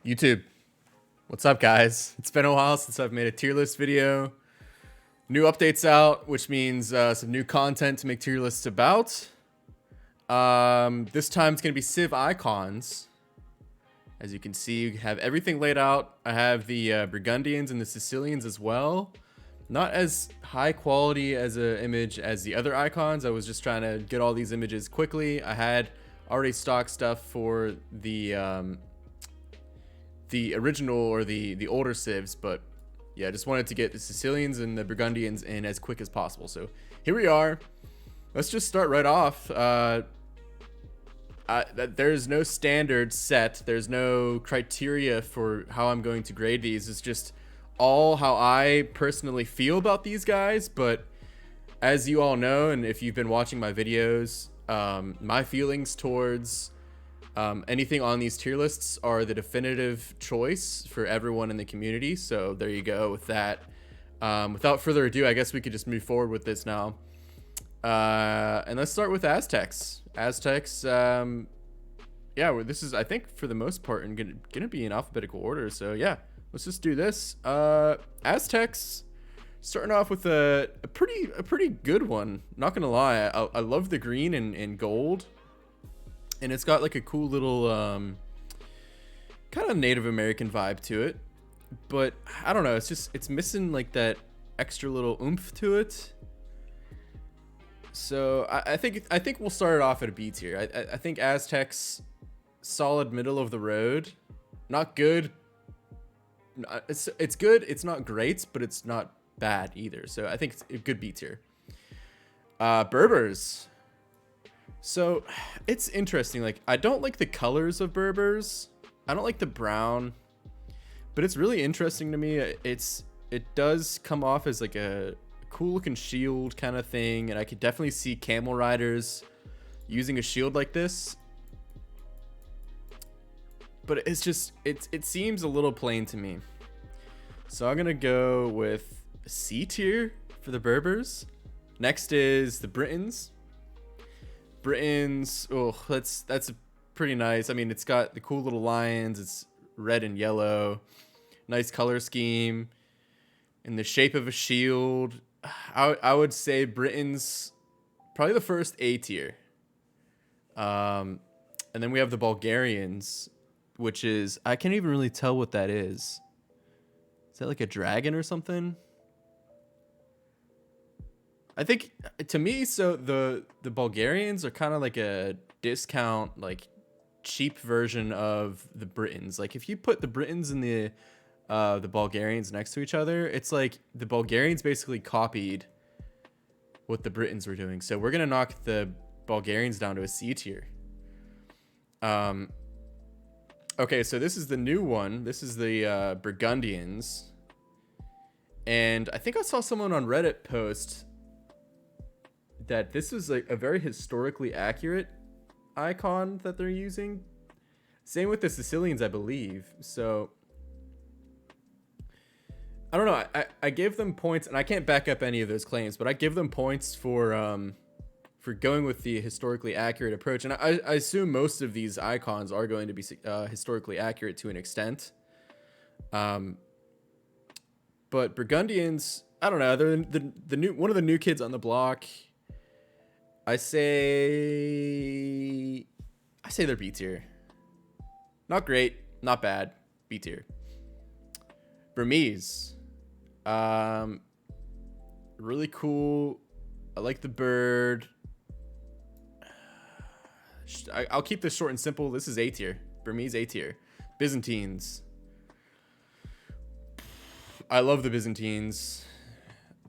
YouTube, what's up, guys? It's been a while since I've made a tier list video. New updates out, which means some new content to make tier lists about. This time it's going to be Civ icons. As you can see, you have everything laid out. I have the Burgundians and the Sicilians as well. Not as high quality as an image as the other icons. I was just trying to get all these images quickly. I had already stock stuff for the original or the older civs, but yeah, I just wanted to get the Sicilians and the Burgundians in as quick as possible. So here we are. Let's just start right off. There's no standard set. There's no criteria for how I'm going to grade these. It's just all how I personally feel about these guys. But as you all know, and if you've been watching my videos, my feelings towards anything on these tier lists are the definitive choice for everyone in the community. So there you go with that. Without further ado, I guess we could just move forward with this now. And let's start with Aztecs. Aztecs, yeah, this is, I think, for the most part, gonna be in alphabetical order. So yeah, let's just do this. Aztecs, starting off with a pretty good one. Not gonna lie, I love the green and gold. And it's got like a cool little kind of Native American vibe to it, but I don't know, it's missing like that extra little oomph to it. So I think we'll start it off at a B tier. I think Aztecs, solid middle of the road, not good. It's good. It's not great, but it's not bad either. So I think it's a good B tier. Berbers. So it's interesting. Like, I don't like the colors of Berbers. I don't like the brown, but it's really interesting to me. It does come off as like a cool looking shield kind of thing, and I could definitely see camel riders using a shield like this. But it's just it seems a little plain to me. So I'm gonna go with C tier for the Berbers. Next is the Britons. Britons, oh, that's pretty nice. I mean, it's got the cool little lions. It's red and yellow, nice color scheme, in the shape of a shield. I would say Britons, probably the first A tier. And then we have the Bulgarians, which is, I can't even really tell what that is. Is that like a dragon or something? I think, to me, so the Bulgarians are kind of like a discount, like cheap version of the Britons. Like, if you put the Britons and the Bulgarians next to each other, it's like the Bulgarians basically copied what the Britons were doing. So we're gonna knock the Bulgarians down to a C tier. Okay, so this is the new one. This is the Burgundians, and I think I saw someone on Reddit post that this is like a very historically accurate icon that they're using. Same with the Sicilians, I believe. So I don't know. I gave them points, and I can't back up any of those claims, but I give them points for going with the historically accurate approach. And I assume most of these icons are going to be historically accurate to an extent. But Burgundians, I don't know. They're the new one of the new kids on the block. I say they're B tier. Not great, not bad. B tier. Burmese. Really cool. I like the bird. I'll keep this short and simple. This is A tier. Burmese A tier. Byzantines. I love the Byzantines.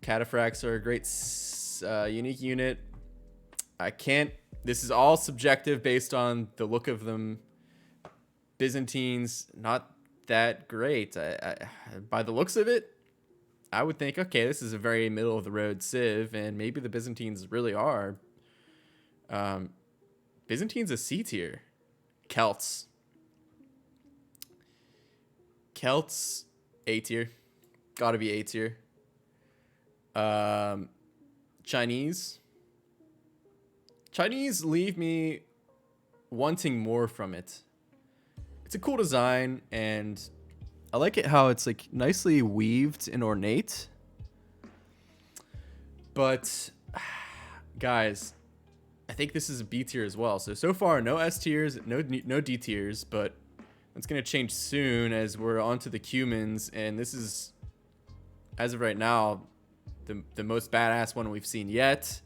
Cataphracts are a great unique unit. This is all subjective based on the look of them. Byzantines, not that great. By the looks of it, I would think, okay, this is a very middle of the road civ, and maybe the Byzantines really are. Byzantines a C tier. Celts A tier. Gotta be A tier. Chinese leave me wanting more from it. it's a cool design, and I like it how it's like nicely weaved and ornate. But guys, I think this is a B tier as well. So far, no S tiers, no D tiers, but that's gonna change soon as we're onto the Cumans, and this is, as of right now, the most badass one we've seen yet.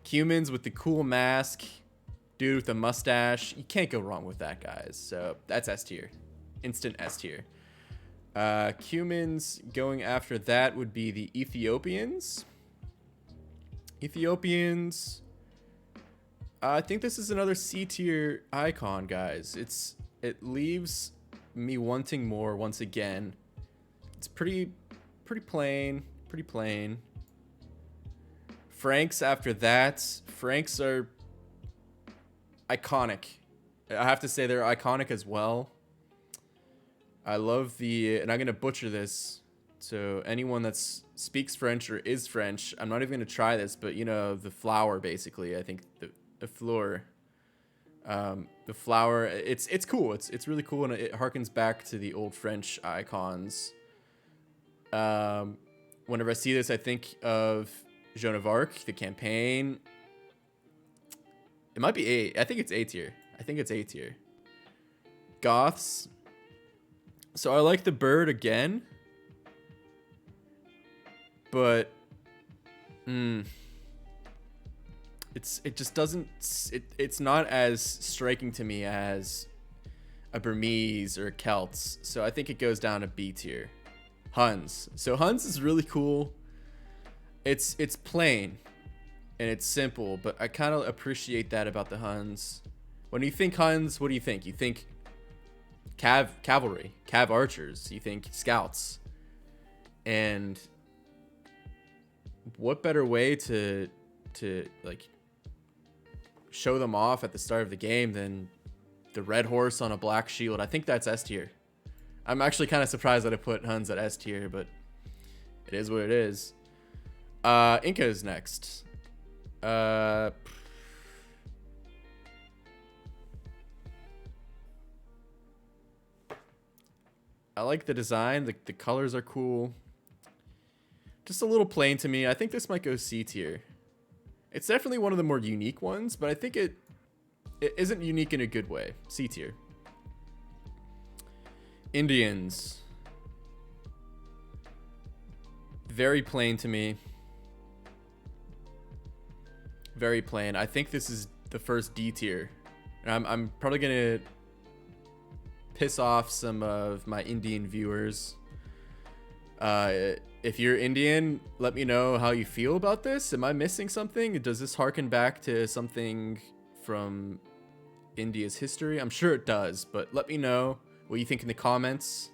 Cumans with the cool mask, dude with the mustache. You can't go wrong with that, guys. So that's S tier, instant S tier. Cumans going after that would be the Ethiopians. I think this is another C tier icon, guys. It leaves me wanting more once again. It's pretty plain, Franks after that. Franks are iconic. I have to say they're iconic as well. I love and I'm gonna butcher this, so anyone that speaks French or is French, I'm not even gonna try this, but you know, the flower, basically. I think the fleur. The flower, it's cool. It's really cool, and it harkens back to the old French icons. Whenever I see this, I think of Joan of Arc, the campaign. It might be A. I think it's A tier. Goths. So I like the bird again, but it just doesn't. It's not as striking to me as a Burmese or Celts. So I think it goes down to B tier. Huns. So Huns is really cool. It's plain and it's simple, but I kind of appreciate that about the Huns. When you think Huns, what do you think? You think cavalry, cav archers. You think scouts. And what better way to like show them off at the start of the game than the red horse on a black shield? I think that's S tier. I'm actually kind of surprised that I put Huns at S tier, but it is what it is. Inca is next. I like the design. The colors are cool. Just a little plain to me. I think this might go C tier. It's definitely one of the more unique ones, but I think it isn't unique in a good way. C tier. Indians. Very plain to me. Very plain. I think this is the first D tier. And I'm probably gonna piss off some of my Indian viewers. If you're Indian, let me know how you feel about this. Am I missing something? Does this harken back to something from India's history? I'm sure it does, but let me know what you think in the comments.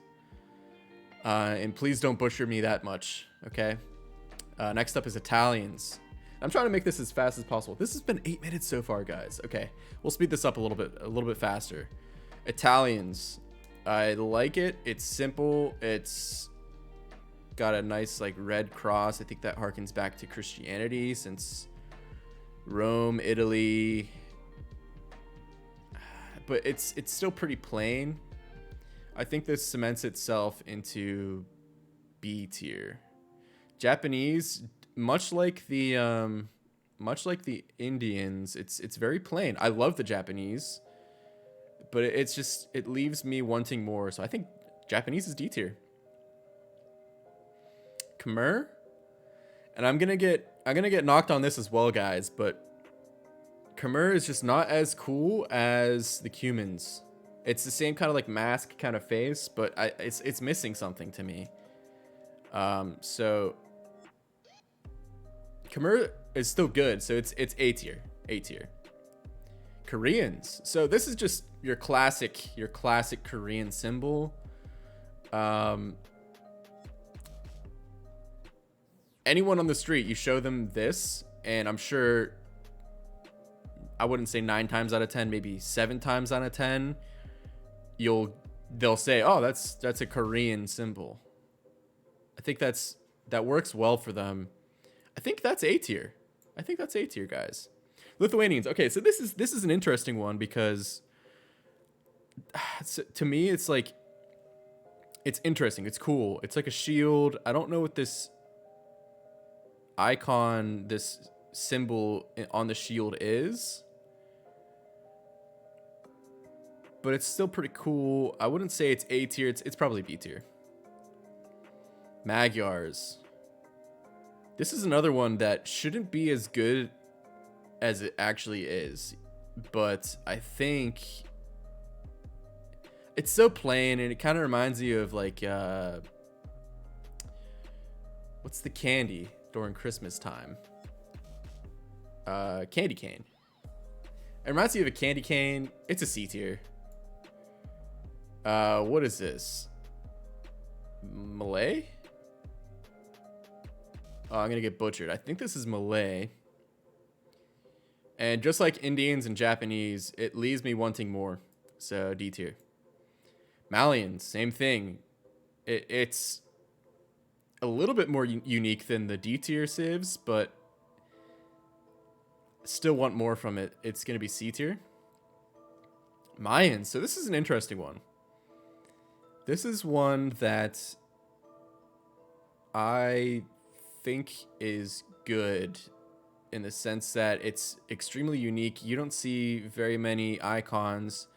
And please don't butcher me that much, okay? Next up is Italians. I'm trying to make this as fast as possible. This has been 8 minutes so far, guys. Okay, we'll speed this up a little bit faster. Italians. I like it. It's simple. It's got a nice like red cross. I think that harkens back to Christianity, since Rome, Italy. But it's still pretty plain. I think this cements itself into B tier. Japanese, much like the Indians, it's very plain. I love the Japanese, but it leaves me wanting more. So I think Japanese is D tier. Khmer, and I'm gonna get knocked on this as well, guys, but Khmer is just not as cool as the Cumans. It's the same kind of like mask kind of face, but it's missing something to me. So Khmer is still good, so it's A tier. Koreans. So this is just your classic Korean symbol. Anyone on the street, you show them this, and I'm sure, I wouldn't say 9 times out of 10, maybe 7 times out of 10, they'll say, "Oh, that's a Korean symbol." I think that works well for them. I think that's A tier. Guys. Lithuanians. Okay, so this is an interesting one because to me, it's like it's interesting. It's cool. It's like a shield. I don't know what this icon, this symbol on the shield is, but it's still pretty cool. I wouldn't say it's A tier. It's probably B tier. Magyars. This is another one that shouldn't be as good as it actually is, but I think it's so plain, and it kind of reminds you of like what's the candy during Christmas time? Candy cane. It reminds you of a candy cane. It's a C tier. What is this? Malay? Oh, I'm gonna get butchered. I think this is Malay. And just like Indians and Japanese, it leaves me wanting more. So D tier. Malians, same thing. It's a little bit more unique than the D tier civs, but still want more from it. It's gonna be C tier. Mayans. So this is an interesting one. This is one that I think is good in the sense that it's extremely unique. You don't see very many icons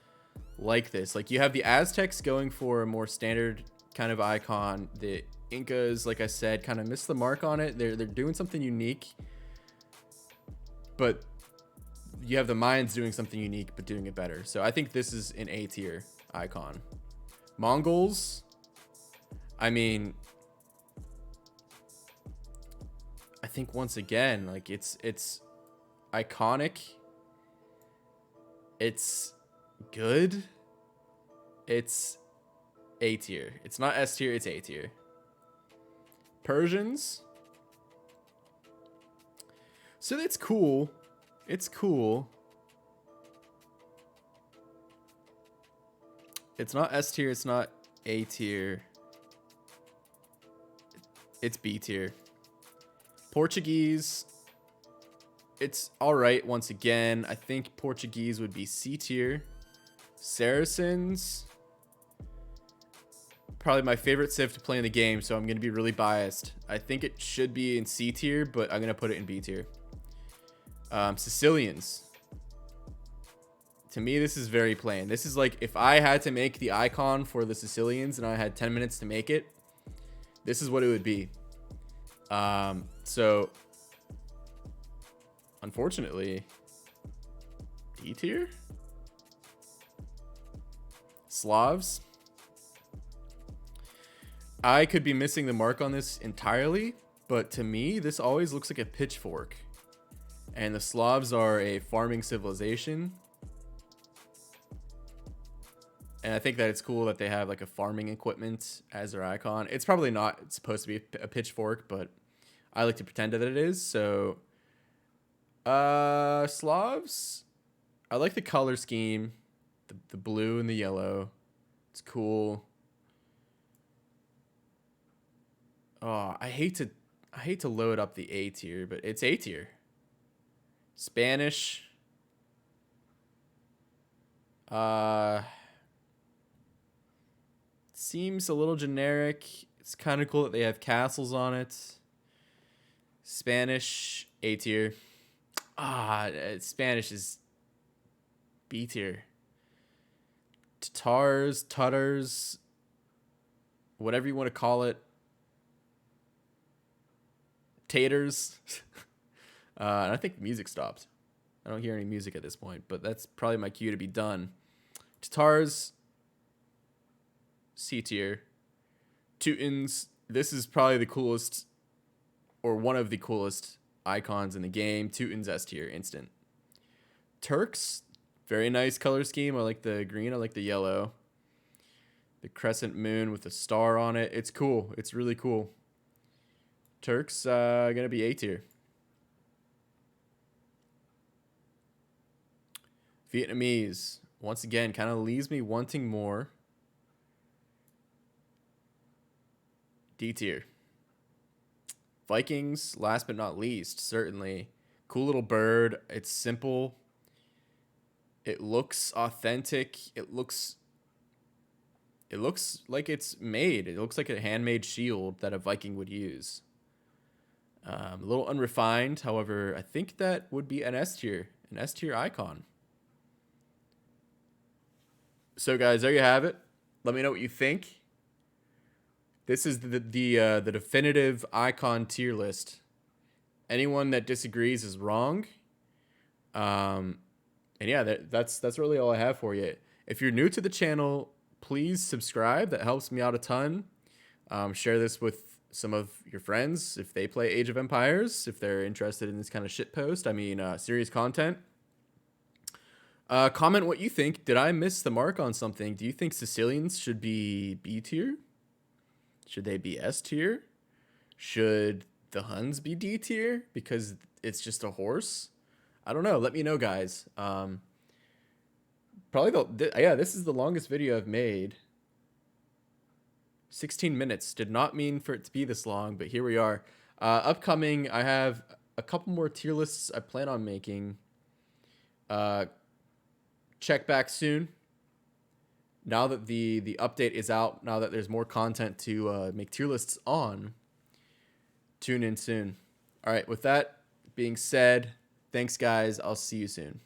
like this. Like, you have the Aztecs going for a more standard kind of icon. The Incas, like I said, kind of missed the mark on it. They're doing something unique, but you have the Mayans doing something unique but doing it better. So I think this is an A tier icon. Mongols, I mean, I think once again, like it's iconic. It's good. It's A tier. It's not S tier, it's A tier. Persians. So it's cool. It's cool. It's not S tier, it's not A tier. It's B tier. Portuguese, it's all right. Once again, I think Portuguese would be C tier. Saracens, probably my favorite civ to play in the game, so I'm going to be really biased. I think it should be in C tier, but I'm going to put it in B tier. Sicilians. To me, this is very plain. This is like if I had to make the icon for the Sicilians and I had 10 minutes to make it, this is what it would be. So unfortunately, D tier. Slavs. I could be missing the mark on this entirely, but to me, this always looks like a pitchfork. And the Slavs are a farming civilization. And I think that it's cool that they have like a farming equipment as their icon. It's probably not supposed to be a pitchfork, but I like to pretend that it is. So, Slavs. I like the color scheme, the blue and the yellow. It's cool. Oh, I hate to load up the A tier, but it's A tier. Spanish. Seems a little generic. It's kind of cool that they have castles on it. Spanish, A tier. Spanish is B tier. Tatars, Tutters, whatever you want to call it. Taters. And I think the music stopped. I don't hear any music at this point, but that's probably my cue to be done. Tatars, C tier. Teutons, this is probably the coolest, or one of the coolest icons in the game. Teutons, S tier, instant. Turks, very nice color scheme. I like the green, I like the yellow. The crescent moon with a star on it. It's cool. It's really cool. Turks, gonna be A tier. Vietnamese, once again, kind of leaves me wanting more. D tier. Vikings, last but not least, certainly. Cool little bird. It's simple. It looks authentic. It looks It looks like it's made. It looks like a handmade shield that a Viking would use. A little unrefined. However, I think that would be an S tier icon. So guys, there you have it. Let me know what you think. This is the definitive icon tier list. Anyone that disagrees is wrong. And yeah, that's really all I have for you. If you're new to the channel, please subscribe. That helps me out a ton. Share this with some of your friends if they play Age of Empires, if they're interested in this kind of shitpost. I mean, serious content. Comment what you think. Did I miss the mark on something? Do you think Sicilians should be B tier? Should they be S tier? Should the Huns be D tier because it's just a horse? I don't know. Let me know, guys. Probably yeah, this is the longest video I've made. 16 minutes. Did not mean for it to be this long, but here we are. Upcoming, I have a couple more tier lists I plan on making. Check back soon. Now that the update is out, now that there's more content to make tier lists on, tune in soon. All right, with that being said, thanks, guys. I'll see you soon.